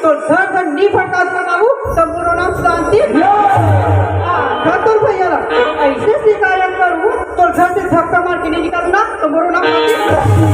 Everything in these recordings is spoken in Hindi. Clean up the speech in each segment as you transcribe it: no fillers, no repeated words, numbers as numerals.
तो धड़ धड़ नी फटका दूंगा बाबू, तब बोलो नाम शांति। घर तो भैया ऐसे शिकायत करूँ तो घर से धक्का मार के नहीं निकालूंगा, तो बोलो नाम शांति।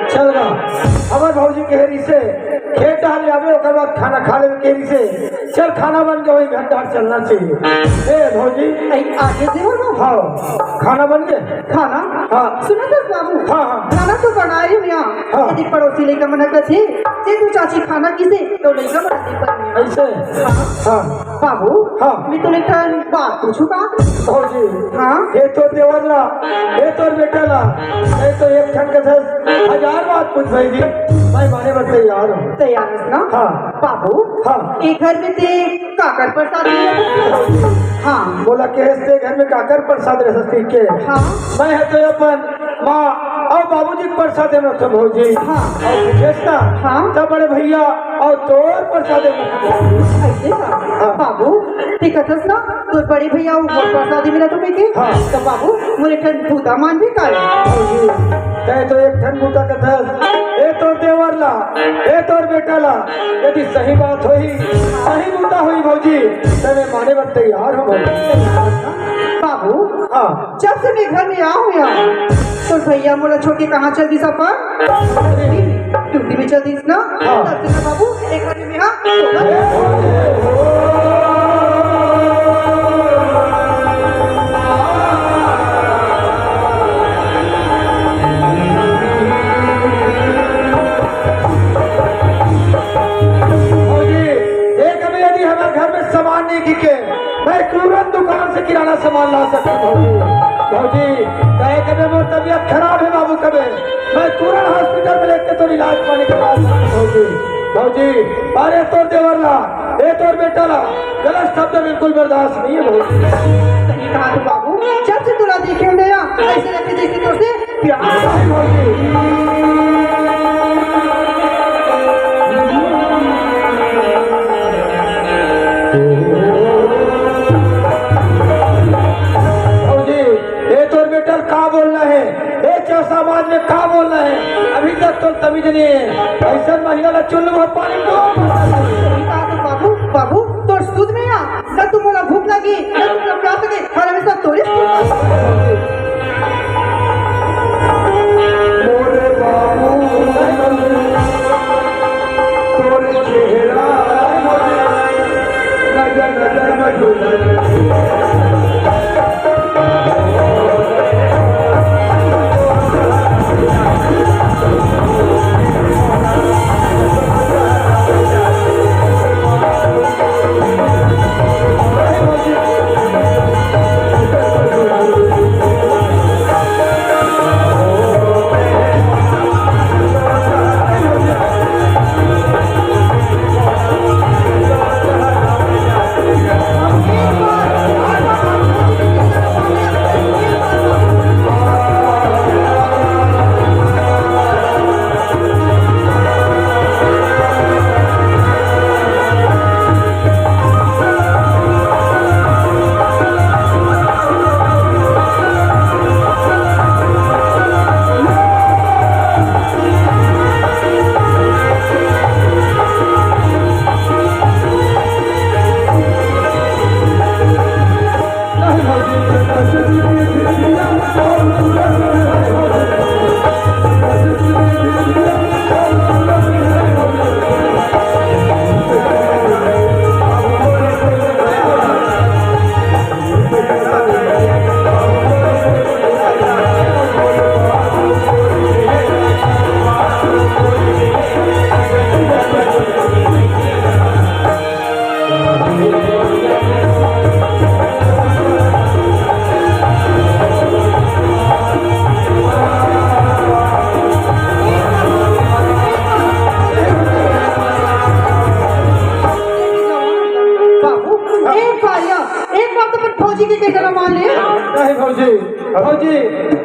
चलना हमारे भाजी के हेरी से खेत डाल आवे ओकर बाद खाना खा लेवे केरी से चल खाना बन गया वही घंटा चलना चाहिए। ए भौजी आगे देवो ना। हाँ खाना बन गया। खाना हाँ सुनो तो बाबू। हाँ हाँ खाना तो बना रही हूँ यहाँ। यदि पड़ोसी लेकर मना कर थे तू चाची खाना किसे तो लेकर बनाती पर ऐसे। हाँ बाबू हाँ मैं तो लेकर बात पूछूंगा भौजी। हाँ ये तो देवर ला ये तो बेटा ला ये तो एक ठन के 10,000 बात पूछ भाई जी मैं माने बस तैयार हूँ। तैयार है ना। हाँ बाबू हाँ एक घर में थे काकर प्रसाद। हाँ बोला के से घर में काकर प्रसाद रह सकती के। हाँ मैं है तो अपन माँ और बाबूजी के प्रसाद में सब भौजी। हाँ और विशेषता हाँ तब बड़े भैया और तोर प्रसाद में ऐसे हाँ बाबू ठीक है ना तो बड़े भैया वो प्रसाद मिला तुम्हें के। हाँ तो बाबू मुझे ठंड भूता मान भी काले तो एक ठन बूटा का 10 ए तो देवर ला ए तोर बेटा ला यदि सही बात हुई सही बूटा हुई भौजी तो मैं माने पर तैयार हूँ बाबू। हाँ जब से मैं घर में आऊँ यहाँ तो भैया मोला छोड़ के कहाँ चल दी सफर ड्यूटी में चल दी ना। तब से ना बाबू एक घर में यहाँ मैं तुरंत दुकान से किराना सामान ला सकता हूँ भौजी। मोर तबियत खराब है बाबू कबे मैं तुरंत हॉस्पिटल में लेके तो इलाज पाने के बाद भौजी। भौजी अरे तोर देवर ला ए तोर बेटा ला गलत शब्द बिल्कुल बर्दाश्त नहीं है भौजी। सही कहा तो बाबू जब से तुला देखे नया ऐसे लगते जैसे तो से प्यार भौजी। समाज में क्या बोलना है अभी तक तो तमीज नहीं है ऐसा महिला ला चुन बहुत पानी तो बाबू बाबू तो सुध में आ ना तुम बोला भूख लगी ना तुम प्यास लगी खाने में सब तोड़े मोरे बाबू तोरे चेहरा नजर नजर मजूर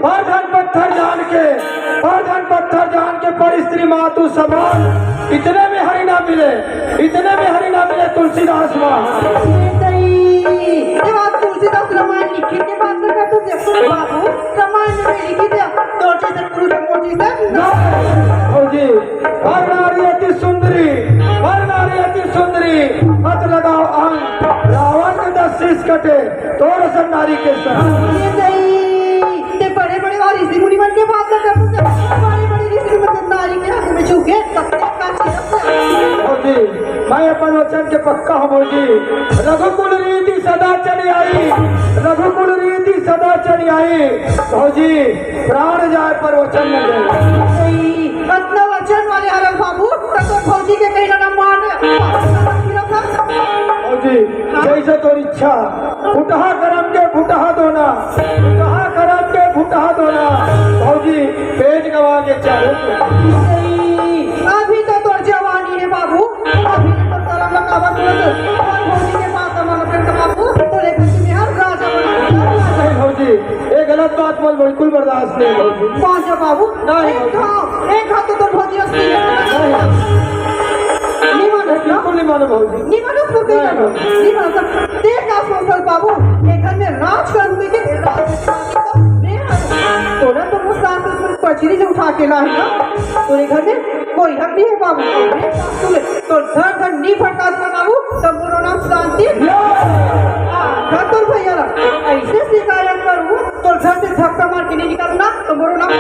परधन पत्थर जान के पर स्त्री मातु समान, इतने में हरि ना मिले तुलसीदास माँ। ये बात तुलसीदास रामायण लिखी के बात में कर तुझे बाबू, रामायण में लिखी थी तोटी से पुरुष मोटी से जी। हर नारी अति सुंदरी मत लगाओ अंग, रावण के 10 शीश कटे तोड़ सब नारी के संग। ये नहीं ते बड़े ऋषि मुनि मन के बात में कर तुझे बड़े ऋषि मुनि नारी के हाथ में झुके जी। मैं अपन वचन के पक्का हूँ जी। रघुकुल रीति सदा चली आई भौजी, प्राण जाए पर वचन न जाए। इतना वचन वाले हरम बाबू तो फौजी के कहीं ना मान भौजी जैसे तो इच्छा, फुटहा करम के फुटहा दोना भौजी, पेज गवा के चाहे अभी तो तोर जवानी है बाबू, अभी तो तेरा लगावत और फौजी के पास मन पे बाबू तोरे घर में हर राजा बना। भौजी ये गलत बात बोल बिल्कुल बर्दाश्त नहीं भौजी। कौन जा बाबू नहीं एक हाथ तो भौजी असली है बिल्कुल नहीं मानो भौजी, नहीं मानो देख का सोचल बाबू एक घर में राज करूंगी के तोरा तो मुस्तान पचरी से उठा के लाए ना, तोरे घर में कोई हक नहीं है बाबू। तो घर नहीं फटका था बाबू तब मोरो नाम शांति भैया ऐसे शिकायत करूँ तो घर से धक्का मार के नहीं निकलना तो मोरो नाम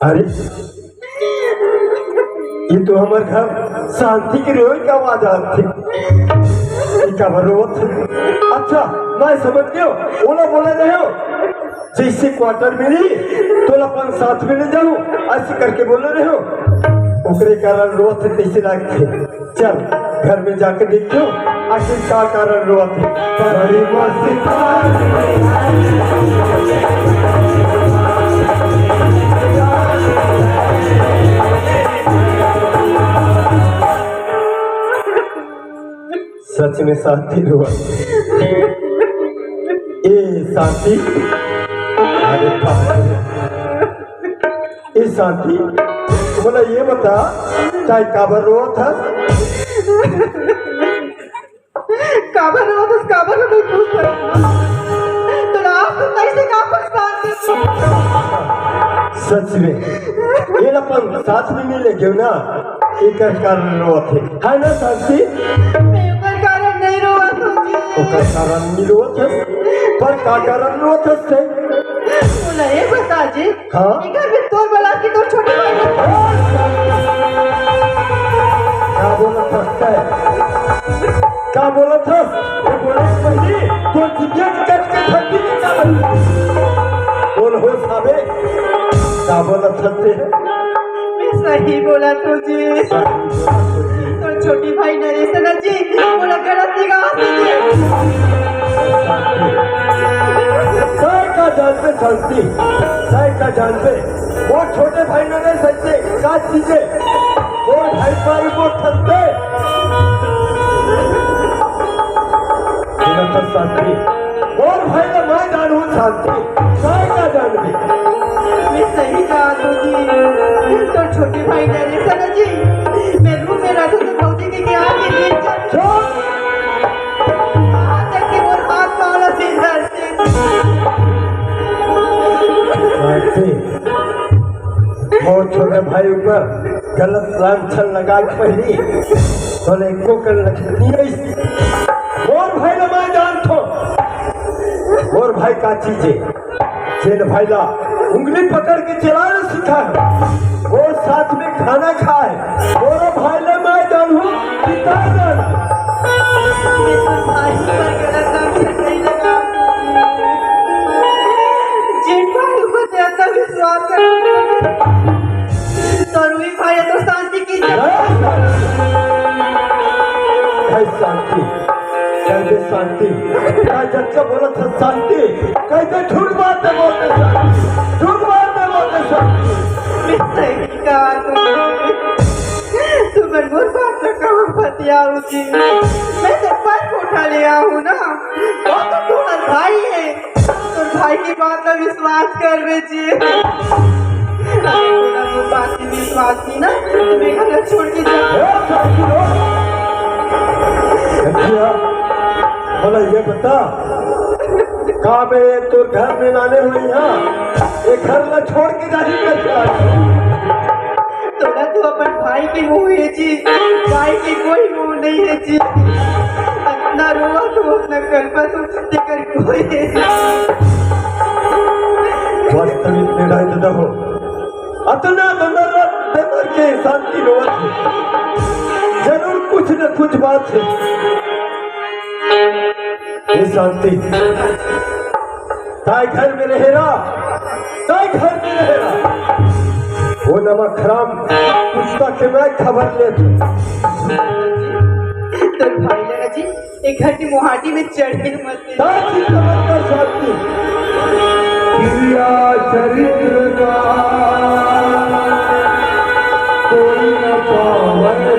अरे ये तो हमारे घर शांति की रोज का आवाज आती क्या रोत। अच्छा मैं समझ गया ओला बोला रहे हो जैसे क्वार्टर मिली तो अपन साथ में ले जाऊं ऐसे करके बोल रहे हो ओकरे कारण रोत कैसे लगते। चल घर में जाके देखो आखिर क्या कारण रोत सच में शांति रोआ ए शांति। अरे ए शांति बोला ये बता चाहे काबर रोआ था काबर नहीं पूछ तो आप तो कैसे सच में ये अपन साथ में मिले क्यों ना एक कारण रोआ थे है ना शांति। कारण नहीं रोआ कारण नहीं रोआ पर का कारण रोआ थे बोला ये बता जी हाँ घर में तोर बला की तो छोटी भाई जानते हैं? मैं सही बोला तुझे। तो छोटी भाई नरेश ना जी बोला गलत निगाह से जी। काय का जानते शांति, काय का जानते वो छोटे भाई ने सच्चे का चीजें वो भाई पाई वो ठंडे तो शांति और भाई का मैं जानू शांति काय का जानते। मैं सही कहा तुझे। तो छोटे भाई नरेश ना जी मैं रूम में रहता तो भौजी के क्या के बीच तक के वो हाथ पावला से इधर से वो छोटे भाई ऊपर गलत लांछन लगा पहली तो को कर रखनी और भाई ना मैं जानतो और भाई का चीजें जेल भाई ला उंगली पकड़ के चलाना सीखा है वो साथ में खाना खाए और भाई ला मैं जानू पिता जान मैं तो भाई पर गलत लांछन नहीं लगा। जेठ भाई को ज्यादा विश्वास कर तो रूही भाई तो शांति की शांति कैसे शांति क्या जच्चा बोला था शांति कैसे झूठ बातें बोलते शांति झूठ बातें बोलते शांति। मैं सही कहा तुम्हें बहुत बात तो कहाँ फतिया जी। मैं तो पर उठा लिया हूँ ना वो तो तुम्हारा भाई है तो भाई की बात का विश्वास कर बेची। बात की विश्वास की ना तुम्हें घर छोड़ के बोला ये बता कहाँ में तो घर में लाने हुई यहाँ ये घर न छोड़ के जा ही थोड़ा तो अपन भाई की मुँह है जी भाई की कोई मुँह नहीं है जी। इतना रोआ तो अपना कल्पा तो देकर कोई है वास्तविक निर्णय तो न हो अतना नंबर के शांति रोवत है जरूर कुछ न कुछ बात है ये शांति ताई घर में रहेगा ताई घर में रहेगा वो नमक खराम उसका के मैं खबर लेती तो भाई लगा जी एक घर की मोहाटी में चढ़े मत ताकि खबर कर शांति क्रिया चरित्र का कोई न पावे